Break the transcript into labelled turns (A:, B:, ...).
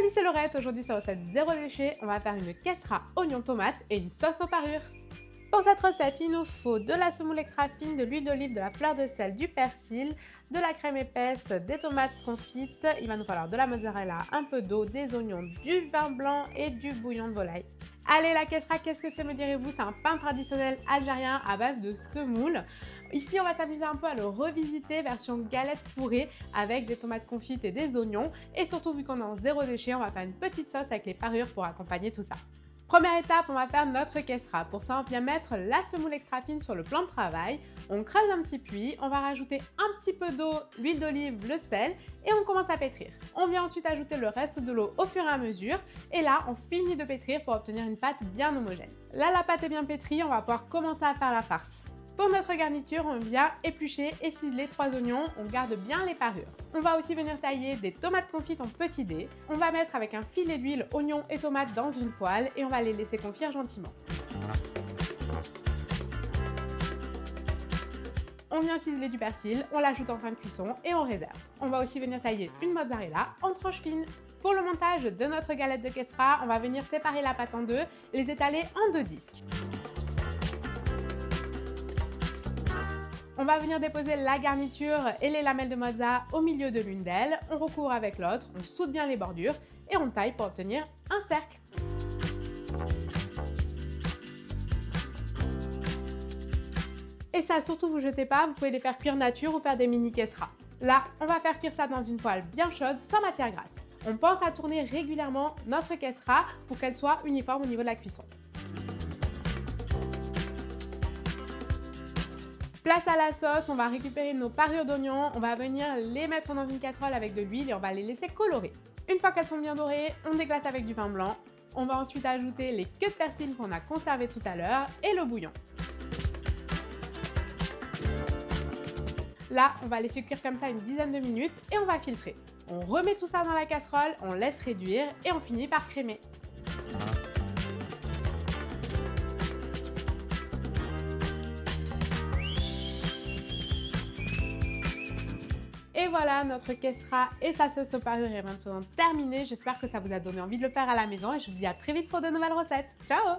A: Salut, c'est Laurette. Aujourd'hui sur recette zéro déchet, on va faire une cassera oignon tomate et une sauce aux parures. Pour cette recette, il nous faut de la semoule extra fine, de l'huile d'olive, de la fleur de sel, du persil, de la crème épaisse, des tomates confites. Il va nous falloir de la mozzarella, un peu d'eau, des oignons, du vin blanc et du bouillon de volaille. Allez, la cassera, qu'est-ce que c'est, me direz-vous? C'est un pain traditionnel algérien à base de semoule. Ici, on va s'amuser un peu à le revisiter version galette fourrée avec des tomates confites et des oignons. Et surtout, vu qu'on est en zéro déchet, on va faire une petite sauce avec les parures pour accompagner tout ça. Première étape, on va faire notre cassera. Pour ça, on vient mettre la semoule extra fine sur le plan de travail. On creuse un petit puits, on va rajouter un petit peu d'eau, l'huile d'olive, le sel et on commence à pétrir. On vient ensuite ajouter le reste de l'eau au fur et à mesure et là, on finit de pétrir pour obtenir une pâte bien homogène. Là, la pâte est bien pétrie, on va pouvoir commencer à faire la farce. Pour notre garniture, on vient éplucher et ciseler 3 oignons, on garde bien les parures. On va aussi venir tailler des tomates confites en petits dés. On va mettre avec un filet d'huile, oignons et tomates dans une poêle et on va les laisser confire gentiment. On vient ciseler du persil, on l'ajoute en fin de cuisson et on réserve. On va aussi venir tailler une mozzarella en tranches fines. Pour le montage de notre galette de cassera, on va venir séparer la pâte en deux, les étaler en 2 disques. On va venir déposer la garniture et les lamelles de mozza au milieu de l'une d'elles. On recouvre avec l'autre, on soude bien les bordures et on taille pour obtenir un cercle. Et ça, surtout vous jetez pas, vous pouvez les faire cuire nature ou faire des mini cassera. Là, on va faire cuire ça dans une poêle bien chaude, sans matière grasse. On pense à tourner régulièrement notre cassera pour qu'elle soit uniforme au niveau de la cuisson. Place à la sauce, on va récupérer nos parures d'oignons, on va venir les mettre dans une casserole avec de l'huile et on va les laisser colorer. Une fois qu'elles sont bien dorées, on déglace avec du vin blanc. On va ensuite ajouter les queues de persil qu'on a conservées tout à l'heure et le bouillon. Là, on va laisser cuire comme ça une dizaine de minutes et on va filtrer. On remet tout ça dans la casserole, on laisse réduire et on finit par crémer. Et voilà, notre cassera et sa sauce aux parures est maintenant terminée. J'espère que ça vous a donné envie de le faire à la maison et je vous dis à très vite pour de nouvelles recettes. Ciao!